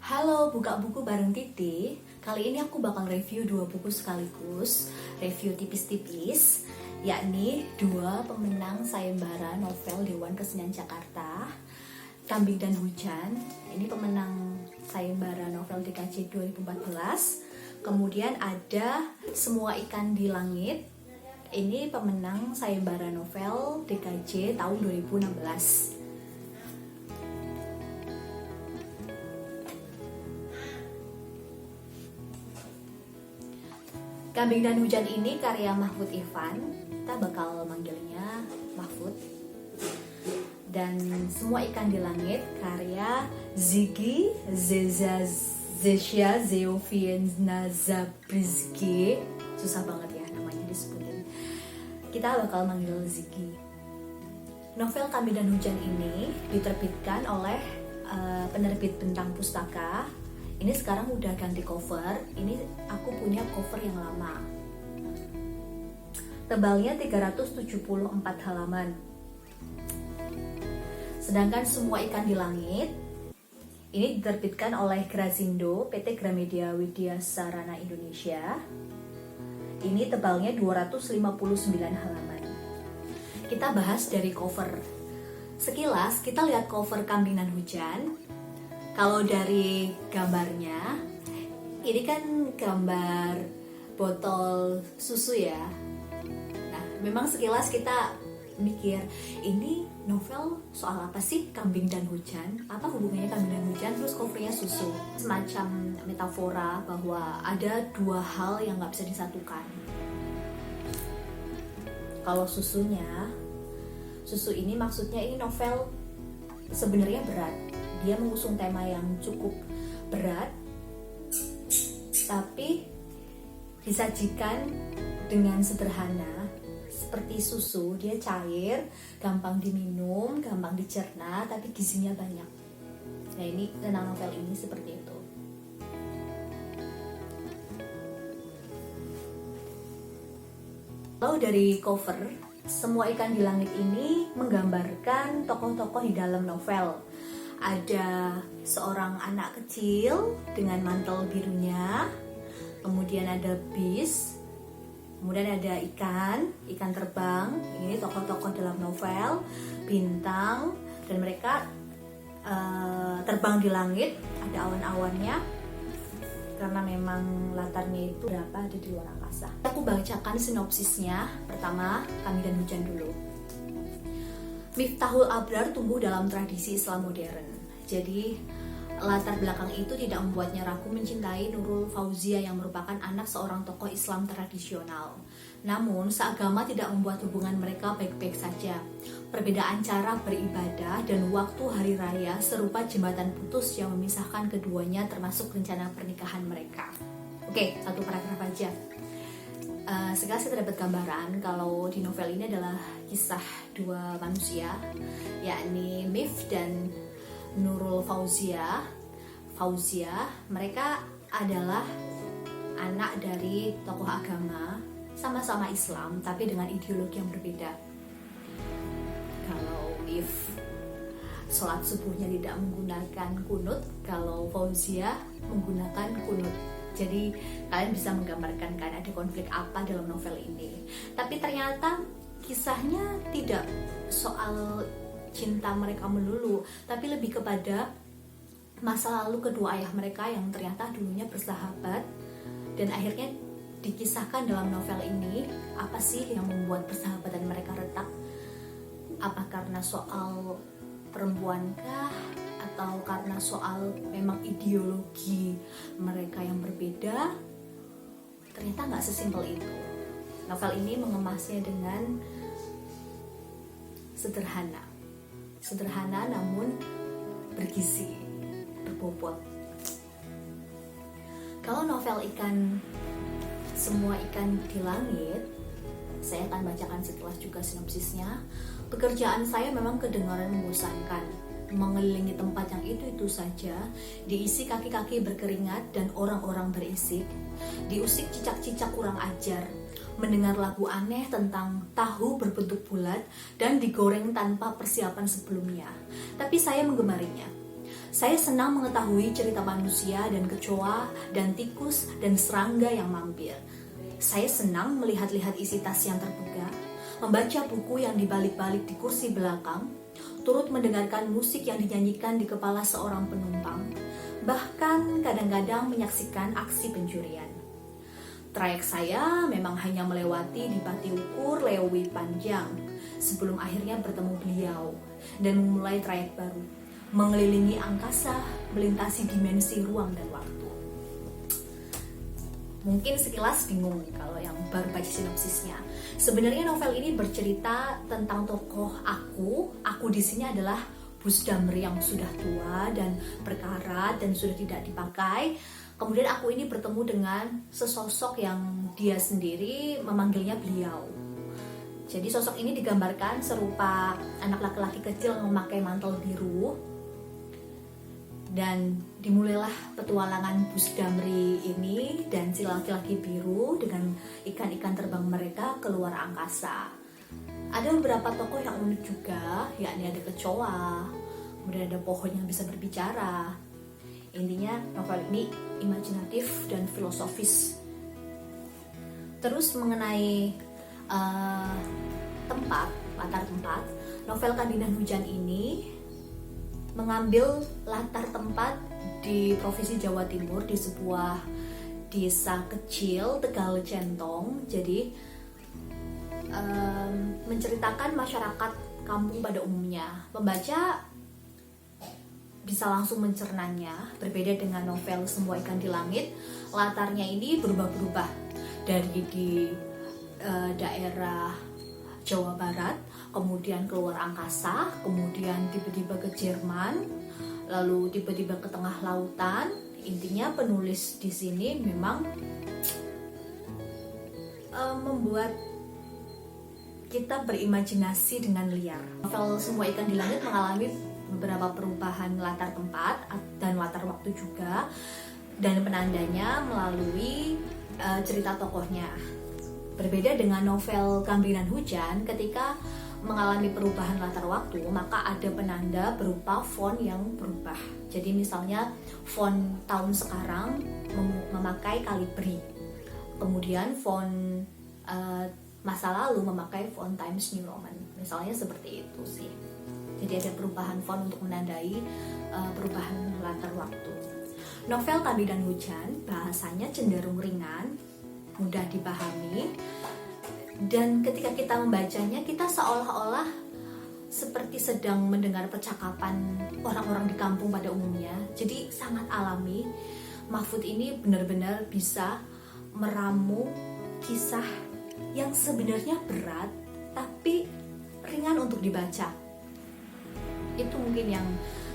Halo, buka buku bareng Titi. Kali ini aku bakal review dua buku sekaligus, review tipis-tipis, yakni dua pemenang sayembara novel Dewan Kesenian Jakarta, Kambing dan Hujan. Ini pemenang sayembara novel DKJ 2014. Kemudian ada Semua Ikan di Langit. Ini pemenang sayembara novel DKJ tahun 2016. Kambing dan Hujan ini karya Mahfud Irfan, kita bakal manggilnya Mahfud. Dan Semua Ikan di Langit karya Ziggy Zezia Zeofienna Zabrizkie. Susah banget ya namanya disebutin. Kita bakal manggil Ziggy. Novel Kambing dan Hujan ini diterbitkan oleh penerbit Bentang Pustaka. Ini sekarang udah ganti cover. Ini aku punya cover yang lama. Tebalnya 374 halaman. Sedangkan Semua Ikan di Langit ini diterbitkan oleh Grazindo PT Gramedia Widya Sarana Indonesia. Ini tebalnya 259 halaman. Kita bahas dari cover. Sekilas kita lihat cover Kambing dan Hujan. Kalau dari gambarnya, ini kan gambar botol susu ya. Nah, memang sekilas kita mikir, ini novel soal apa sih, Kambing dan Hujan? Apa hubungannya Kambing dan Hujan? Terus covernya susu. Semacam metafora bahwa ada dua hal yang gak bisa disatukan. Kalau susu ini maksudnya ini novel sebenarnya berat. Dia mengusung tema yang cukup berat, tapi disajikan dengan sederhana. Seperti susu, dia cair, gampang diminum, gampang dicerna, tapi gizinya banyak. Nah, ini tentang novel ini seperti itu. Lalu dari cover, Semua Ikan di Langit ini menggambarkan tokoh-tokoh di dalam novel. Ada seorang anak kecil dengan mantel birunya, kemudian ada bis, kemudian ada ikan terbang. Ini tokoh-tokoh dalam novel, bintang, dan mereka terbang di langit, ada awan-awannya, karena memang latarnya itu ada di luar angkasa. Aku bacakan sinopsisnya. Pertama, Kambing dan Hujan dulu. Miftahul Abrar tumbuh dalam tradisi Islam modern. Jadi latar belakang itu tidak membuatnya ragu mencintai Nurul Fauzia yang merupakan anak seorang tokoh Islam tradisional. Namun seagama tidak membuat hubungan mereka baik-baik saja. Perbedaan cara beribadah dan waktu hari raya serupa jembatan putus yang memisahkan keduanya, termasuk rencana pernikahan mereka. Oke, satu paragraf aja. Sekarang saya dapat gambaran kalau di novel ini adalah kisah dua manusia, yakni Mif dan Nurul Fauzia. Mereka adalah anak dari tokoh agama, sama-sama Islam tapi dengan ideologi yang berbeda. Kalau Mif sholat subuhnya tidak menggunakan kunut, kalau Fauzia menggunakan kunut. Jadi kalian bisa menggambarkan kan ada konflik apa dalam novel ini. Tapi ternyata kisahnya tidak soal cinta mereka melulu, tapi lebih kepada masa lalu kedua ayah mereka yang ternyata dulunya bersahabat, dan akhirnya dikisahkan dalam novel ini apa sih yang membuat persahabatan mereka retak. Apa karena soal perempuankah, atau karena soal memang ideologi mereka yang berbeda? Ternyata nggak sesimpel itu. Novel ini mengemasnya dengan sederhana namun bergizi, berbobot. Kalau novel Semua Ikan di Langit, saya akan bacakan setelah juga sinopsisnya. Pekerjaan saya memang kedengaran membosankan, mengelilingi tempat yang itu saja, diisi kaki-kaki berkeringat dan orang-orang berisik, diusik cicak-cicak kurang ajar, mendengar lagu aneh tentang tahu berbentuk bulat dan digoreng tanpa persiapan sebelumnya. Tapi saya menggemarinya. Saya senang mengetahui cerita manusia dan kecoa dan tikus dan serangga yang mampir. Saya senang melihat-lihat isi tas yang terbuka, membaca buku yang dibalik-balik di kursi belakang, turut mendengarkan musik yang dinyanyikan di kepala seorang penumpang, bahkan kadang-kadang menyaksikan aksi pencurian. Trayek saya memang hanya melewati di Pati Ukur Lewi Panjang sebelum akhirnya bertemu beliau dan memulai trayek baru, mengelilingi angkasa, melintasi dimensi ruang dan waktu. Mungkin sekilas bingung kalau yang baru baca sinopsisnya. Sebenarnya novel ini bercerita tentang tokoh aku di sini adalah Bus Damri yang sudah tua dan berkarat dan sudah tidak dipakai. Kemudian aku ini bertemu dengan sesosok yang dia sendiri memanggilnya beliau. Jadi sosok ini digambarkan serupa anak laki-laki kecil yang memakai mantel biru. Dan dimulailah petualangan Bus Damri ini dan si laki-laki biru dengan ikan-ikan terbang mereka keluar angkasa. Ada beberapa tokoh yang unik juga, yakni ada kecoa, kemudian ada pohon yang bisa berbicara. Intinya novel ini imajinatif dan filosofis. Terus mengenai latar tempat, novel Kandilan Hujan ini mengambil latar tempat di Provinsi Jawa Timur di sebuah desa kecil Tegal Centong. Jadi menceritakan masyarakat kampung pada umumnya. Pembaca bisa langsung mencernanya. Berbeda dengan novel Semua Ikan di Langit, latarnya ini berubah-berubah dari di daerah Jawa Barat, kemudian keluar angkasa, kemudian tiba-tiba ke Jerman, lalu tiba-tiba ke tengah lautan. Intinya penulis di sini memang membuat kita berimajinasi dengan liar. Novel Semua Ikan di Langit mengalami beberapa perubahan latar tempat dan latar waktu juga, dan penandanya melalui cerita tokohnya. Berbeda dengan novel Kambiran Hujan, ketika mengalami perubahan latar waktu, maka ada penanda berupa font yang berubah. Jadi misalnya font tahun sekarang memakai Calibri, kemudian font masa lalu memakai font Times New Roman. Misalnya seperti itu sih. Jadi ada perubahan font untuk menandai perubahan latar waktu. Novel Kambiran Hujan bahasanya cenderung ringan, mudah dipahami, dan ketika kita membacanya kita seolah-olah seperti sedang mendengar percakapan orang-orang di kampung pada umumnya. Jadi sangat alami. Mahfud ini benar-benar bisa meramu kisah yang sebenarnya berat tapi ringan untuk dibaca. Itu mungkin yang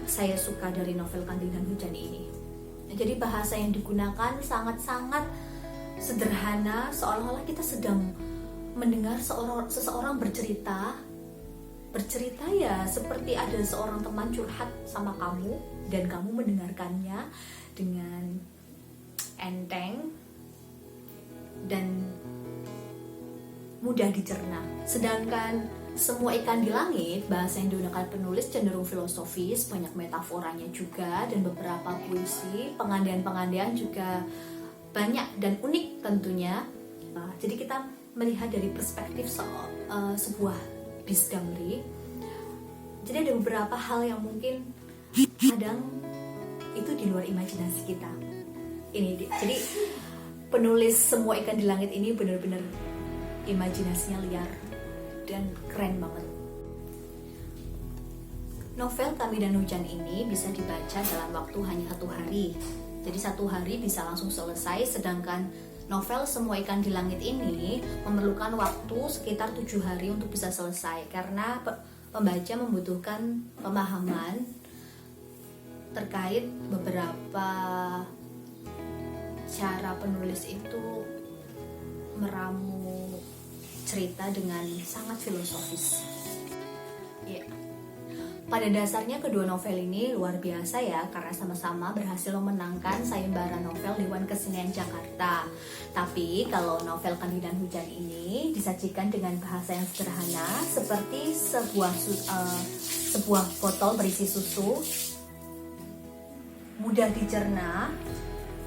saya suka dari novel Kandilan Hujan ini. Jadi bahasa yang digunakan sangat-sangat sederhana, seolah-olah kita sedang mendengar seseorang bercerita ya seperti ada seorang teman curhat sama kamu dan kamu mendengarkannya dengan enteng dan mudah dicerna. Sedangkan Semua Ikan di Langit, bahasa yang digunakan penulis cenderung filosofis, banyak metaforanya juga, dan beberapa puisi, pengandaian-pengandaian juga banyak dan unik tentunya. Jadi kita melihat dari perspektif sebuah Bis Damri. Jadi ada beberapa hal yang mungkin kadang itu di luar imajinasi kita. Jadi penulis Semua Ikan di Langit ini benar-benar imajinasinya liar dan keren banget. Novel Kambiran Hujan ini bisa dibaca dalam waktu hanya 1 hari. Jadi 1 hari bisa langsung selesai, sedangkan novel Semua Ikan di Langit ini memerlukan waktu sekitar 7 hari untuk bisa selesai, karena pembaca membutuhkan pemahaman terkait beberapa cara penulis itu meramu cerita dengan sangat filosofis. Pada dasarnya kedua novel ini luar biasa ya, karena sama-sama berhasil memenangkan sayembara novel Dewan Kesenian Jakarta. Tapi kalau novel Kandilan Hujan ini disajikan dengan bahasa yang sederhana, seperti sebuah botol berisi susu mudah dicerna,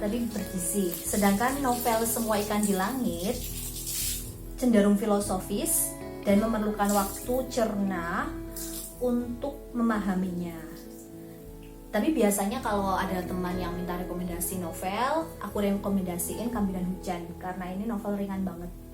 tapi bergizi. Sedangkan novel Semua Ikan di Langit cenderung filosofis dan memerlukan waktu cerna untuk memahaminya. Tapi biasanya kalau ada teman yang minta rekomendasi novel, aku rekomendasiin Kambilan Hujan karena ini novel ringan banget.